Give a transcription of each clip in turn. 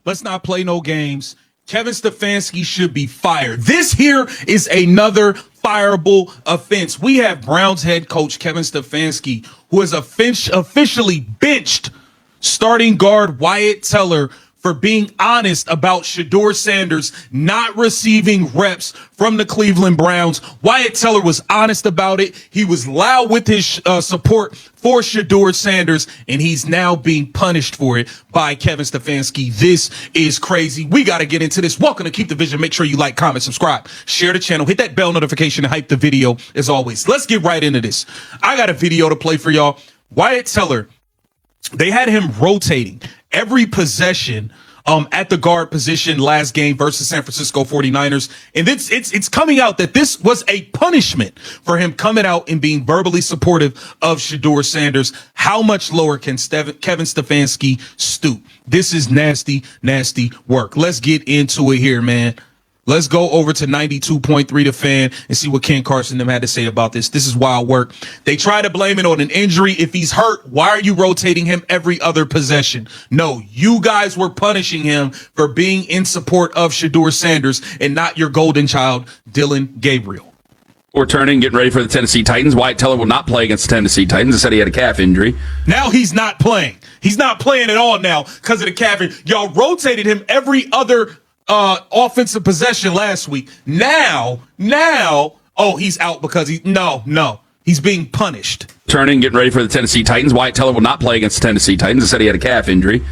Let's not play no games. Kevin Stefanski should be fired. This here is another fireable offense. We have Browns head coach Kevin Stefanski, who has officially benched starting guard Wyatt Teller for being honest about Shedeur Sanders not receiving reps from the Cleveland Browns. Wyatt Teller was honest about it. He was loud with his support for Shedeur Sanders, and he's now being punished for it by Kevin Stefanski. This is crazy. We got to get into this. Welcome to Keep the Vision. Make sure you like, comment, subscribe, share the channel, hit that bell notification, and hype the video as always. Let's get right into this. I got a video to play for y'all. Wyatt Teller, they had him rotating every possession at the guard position last game versus San Francisco 49ers. And it's coming out that this was a punishment for him coming out and being verbally supportive of Shedeur Sanders. How much lower can Kevin Stefanski stoop? This is nasty, nasty work. Let's get into it here, man. Let's go over to 92.3 The Fan and see what Ken Carson and them had to say about this. This is wild work. They try to blame it on an injury. If he's hurt, why are you rotating him every other possession? No, you guys were punishing him for being in support of Shedeur Sanders and not your golden child, Dylan Gabriel. Returning, getting ready for the Tennessee Titans. Wyatt Teller will not play against the Tennessee Titans. They said he had a calf injury. Now he's not playing. He's not playing at all now because of the calf injury. Y'all rotated him every other offensive possession last week. Now, he's out because he's being punished. Turning, getting ready for the Tennessee Titans. Wyatt Teller will not play against the Tennessee Titans. They said he had a calf injury.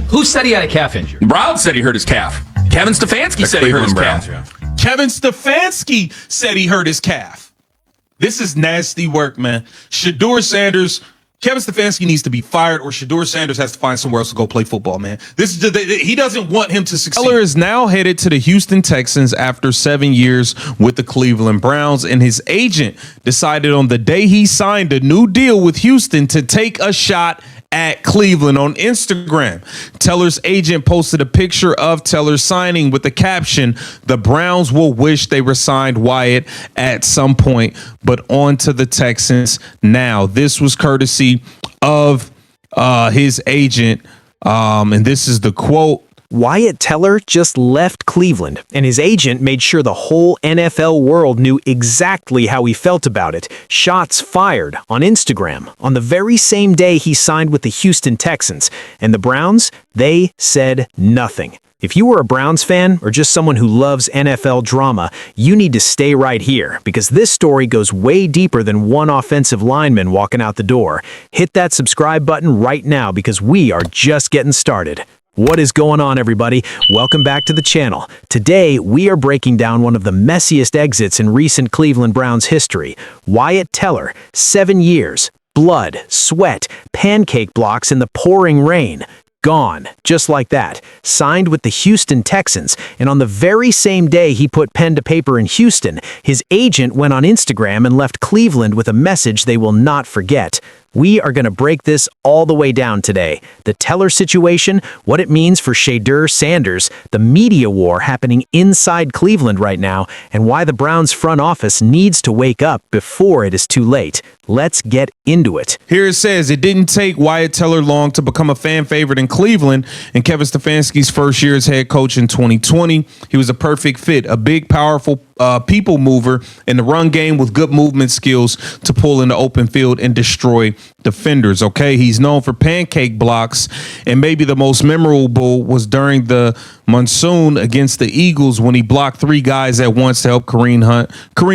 Who said he had a calf injury? Brown said he hurt his calf. Kevin Stefanski said he hurt his calf. Kevin Stefanski said he hurt his calf. This is nasty work, man. Shedeur Sanders, Kevin Stefanski needs to be fired, or Shedeur Sanders has to find somewhere else to go play football, man. He doesn't want him to succeed. Teller is now headed to the Houston Texans after 7 years with the Cleveland Browns, and his agent decided on the day he signed a new deal with Houston to take a shot at Cleveland on Instagram. Teller's agent posted a picture of Teller signing with the caption, "The Browns will wish they resigned Wyatt at some point, but on to the Texans now." This was courtesy of his agent, and this is the quote. Wyatt Teller just left Cleveland, and his agent made sure the whole NFL world knew exactly how he felt about it. Shots fired on Instagram on the very same day he signed with the Houston Texans. And the Browns, they said nothing. If you were a Browns fan or just someone who loves NFL drama, you need to stay right here, because this story goes way deeper than one offensive lineman walking out the door. Hit that subscribe button right now, because we are just getting started. What is going on, everybody? Welcome back to the channel. Today, we are breaking down one of the messiest exits in recent Cleveland Browns history. Wyatt Teller, 7 years, blood, sweat, pancake blocks in the pouring rain. Gone, just like that. Signed with the Houston Texans, and on the very same day he put pen to paper in Houston, his agent went on Instagram and left Cleveland with a message they will not forget. We are going to break this all the way down today. The Teller situation, what it means for Shedeur Sanders, the media war happening inside Cleveland right now, and why the Browns front office needs to wake up before it is too late. Let's get into it. Here it says, it didn't take Wyatt Teller long to become a fan favorite in Cleveland. In Kevin Stefanski's first year as head coach in 2020, he was a perfect fit, a big, powerful people mover in the run game with good movement skills to pull in the open field and destroy defenders. Okay, he's known for pancake blocks, and maybe the most memorable was during the monsoon against the Eagles when he blocked 3 guys at once to help Kareem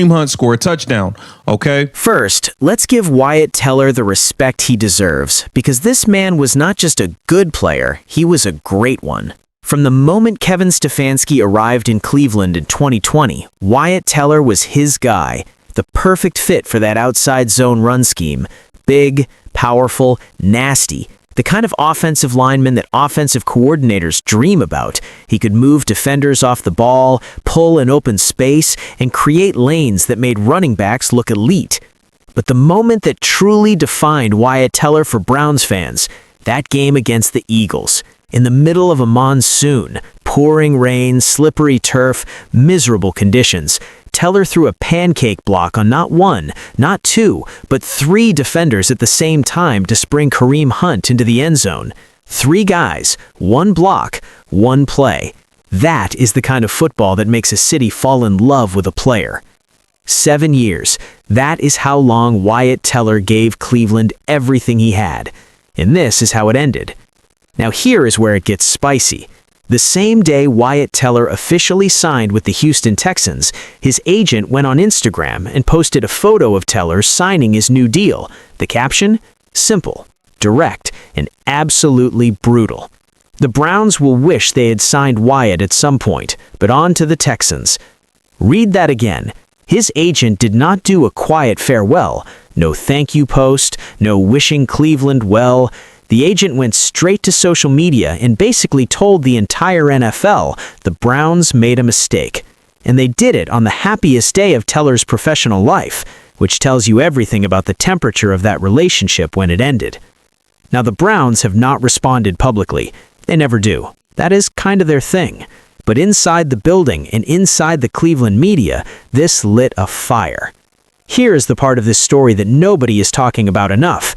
Hunt score a touchdown. Okay, first, let's give Wyatt Teller the respect he deserves, because this man was not just a good player, he was a great one. From the moment Kevin Stefanski arrived in Cleveland in 2020, Wyatt Teller was his guy, the perfect fit for that outside zone run scheme. Big, powerful, nasty. The kind of offensive lineman that offensive coordinators dream about. He could move defenders off the ball, pull in open space, and create lanes that made running backs look elite. But the moment that truly defined Wyatt Teller for Browns fans, that game against the Eagles. In the middle of a monsoon, pouring rain, slippery turf, miserable conditions, Teller threw a pancake block on not 1, not 2, but 3 defenders at the same time to spring Kareem Hunt into the end zone. 3 guys, 1 block, 1 play. That is the kind of football that makes a city fall in love with a player. 7 years. That is how long Wyatt Teller gave Cleveland everything he had. And this is how it ended. Now here is where it gets spicy. The same day Wyatt Teller officially signed with the Houston Texans, his agent went on Instagram and posted a photo of Teller signing his new deal. The caption? Simple, direct, and absolutely brutal. The Browns will wish they had signed Wyatt at some point, but on to the Texans. Read that again. His agent did not do a quiet farewell. No thank you post, no wishing Cleveland well. The agent went straight to social media and basically told the entire NFL the Browns made a mistake. And they did it on the happiest day of Teller's professional life, which tells you everything about the temperature of that relationship when it ended. Now, the Browns have not responded publicly. They never do. That is kind of their thing. But inside the building and inside the Cleveland media, this lit a fire. Here is the part of this story that nobody is talking about enough.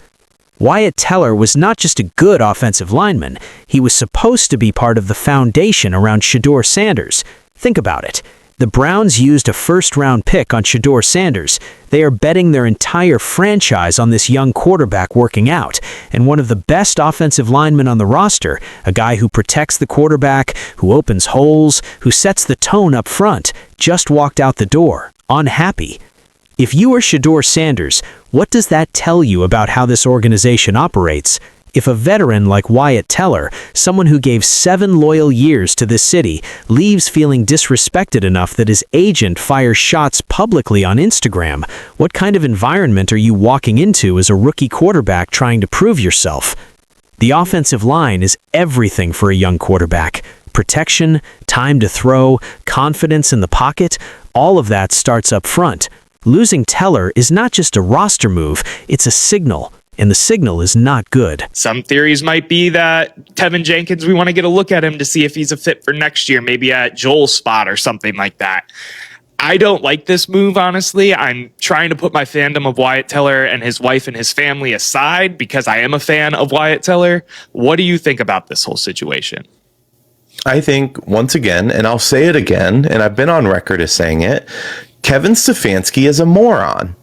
Wyatt Teller was not just a good offensive lineman, he was supposed to be part of the foundation around Shedeur Sanders. Think about it. The Browns used a first-round pick on Shedeur Sanders. They are betting their entire franchise on this young quarterback working out, and one of the best offensive linemen on the roster, a guy who protects the quarterback, who opens holes, who sets the tone up front, just walked out the door, unhappy. If you are Shedeur Sanders, what does that tell you about how this organization operates? If a veteran like Wyatt Teller, someone who gave 7 loyal years to this city, leaves feeling disrespected enough that his agent fires shots publicly on Instagram, what kind of environment are you walking into as a rookie quarterback trying to prove yourself? The offensive line is everything for a young quarterback. Protection, time to throw, confidence in the pocket, all of that starts up front. Losing Teller is not just a roster move, it's a signal. And the signal is not good. Some theories might be that Tevin Jenkins, we want to get a look at him to see if he's a fit for next year, maybe at Joel's spot or something like that. I don't like this move, honestly. I'm trying to put my fandom of Wyatt Teller and his wife and his family aside because I am a fan of Wyatt Teller. What do you think about this whole situation? I think, once again, and I'll say it again, and I've been on record as saying it, Kevin Stefanski is a moron.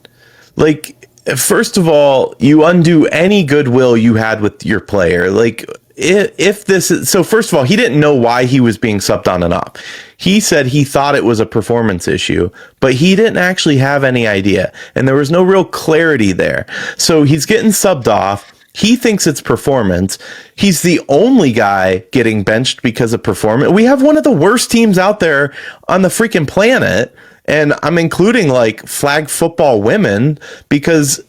Like, first of all, you undo any goodwill you had with your player. Like, if this is, so first of all, he didn't know why he was being subbed on and off. He said he thought it was a performance issue, but he didn't actually have any idea. And there was no real clarity there. So he's getting subbed off. He thinks it's performance. He's the only guy getting benched because of performance. We have one of the worst teams out there on the freaking planet. And I'm including like flag football women because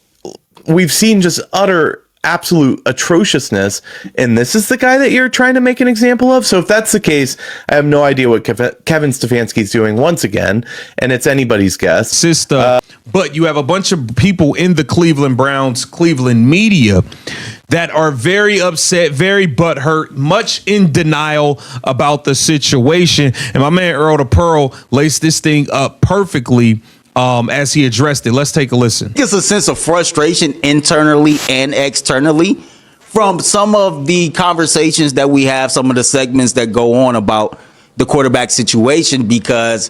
we've seen just utter absolute atrociousness. And this is the guy that you're trying to make an example of. So if that's the case, I have no idea what Kevin Stefanski's doing once again. And it's anybody's guess. Sister, but you have a bunch of people in the Cleveland Browns, Cleveland media that are very upset, very butthurt, much in denial about the situation. And my man Earl the Pearl laced this thing up perfectly as he addressed it. Let's take a listen. It's a sense of frustration internally and externally from some of the conversations that we have, some of the segments that go on about the quarterback situation, because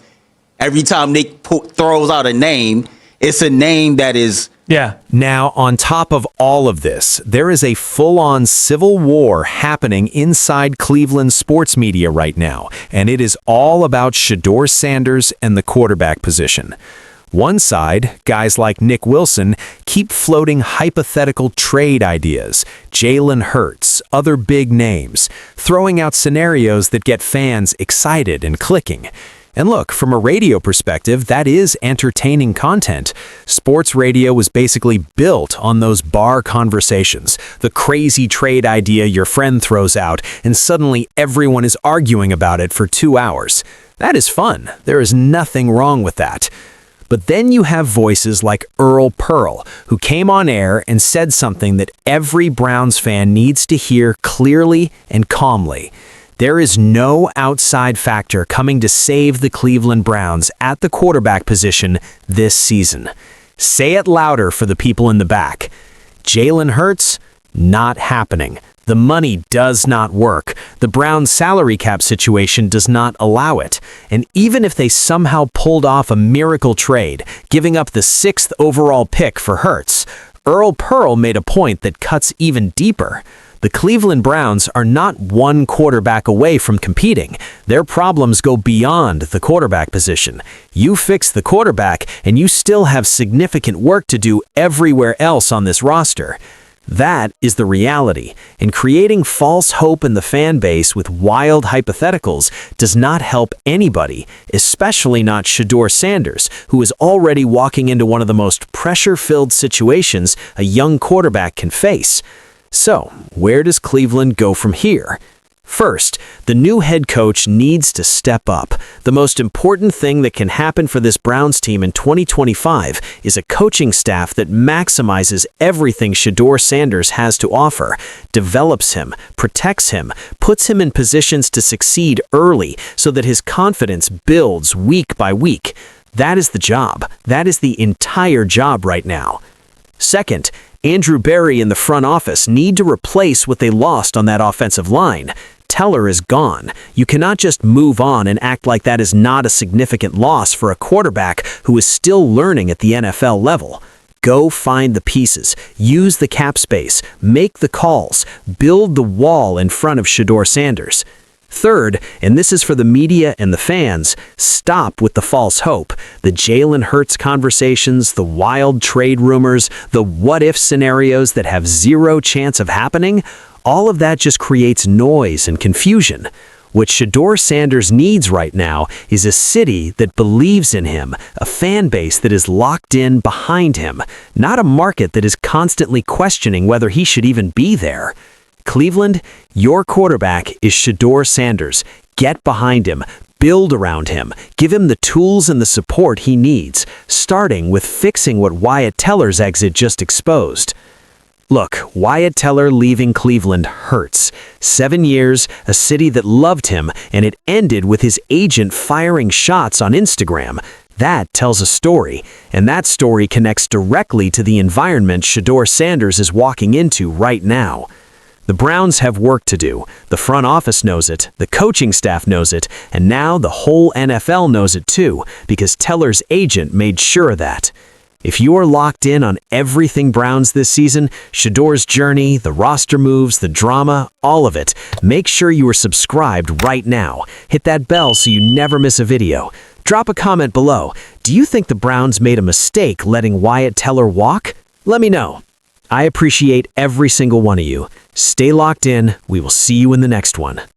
every time Nick throws out a name, it's a name that is... Yeah. Now, on top of all of this, there is a full-on civil war happening inside Cleveland sports media right now, and it is all about Shedeur Sanders and the quarterback position. One side, guys like Nick Wilson, keep floating hypothetical trade ideas, Jalen Hurts, other big names, throwing out scenarios that get fans excited and clicking. And look, from a radio perspective, that is entertaining content. Sports radio was basically built on those bar conversations, the crazy trade idea your friend throws out, and suddenly everyone is arguing about it for 2 hours. That is fun. There is nothing wrong with that. But then you have voices like Earl Pearl, who came on air and said something that every Browns fan needs to hear clearly and calmly. There is no outside factor coming to save the Cleveland Browns at the quarterback position this season. Say it louder for the people in the back. Jalen Hurts, not happening. The money does not work. The Browns' salary cap situation does not allow it. And even if they somehow pulled off a miracle trade, giving up the 6th overall pick for Hurts, Earl Pearl made a point that cuts even deeper. The Cleveland Browns are not one quarterback away from competing. Their problems go beyond the quarterback position. You fix the quarterback, and you still have significant work to do everywhere else on this roster. That is the reality, and creating false hope in the fan base with wild hypotheticals does not help anybody, especially not Shedeur Sanders, who is already walking into one of the most pressure-filled situations a young quarterback can face. So, where does Cleveland go from here? First, the new head coach needs to step up. The most important thing that can happen for this Browns team in 2025 is a coaching staff that maximizes everything Shedeur Sanders has to offer, develops him, protects him, puts him in positions to succeed early so that his confidence builds week by week. That is the job. That is the entire job right now. Second, Andrew Berry and the front office need to replace what they lost on that offensive line. Teller is gone. You cannot just move on and act like that is not a significant loss for a quarterback who is still learning at the NFL level. Go find the pieces, use the cap space, make the calls, build the wall in front of Shedeur Sanders. Third, and this is for the media and the fans, stop with the false hope. The Jalen Hurts conversations, the wild trade rumors, the what-if scenarios that have zero chance of happening, all of that just creates noise and confusion. What Shedeur Sanders needs right now is a city that believes in him, a fan base that is locked in behind him, not a market that is constantly questioning whether he should even be there. Cleveland, your quarterback is Shedeur Sanders. Get behind him, build around him, give him the tools and the support he needs, starting with fixing what Wyatt Teller's exit just exposed. Look, Wyatt Teller leaving Cleveland hurts. 7 years, a city that loved him, and it ended with his agent firing shots on Instagram. That tells a story, and that story connects directly to the environment Shedeur Sanders is walking into right now. The Browns have work to do. The front office knows it, the coaching staff knows it, and now the whole NFL knows it too, because Teller's agent made sure of that. If you are locked in on everything Browns this season, Shedeur's journey, the roster moves, the drama, all of it, make sure you are subscribed right now. Hit that bell so you never miss a video. Drop a comment below. Do you think the Browns made a mistake letting Wyatt Teller walk? Let me know. I appreciate every single one of you. Stay locked in. We will see you in the next one.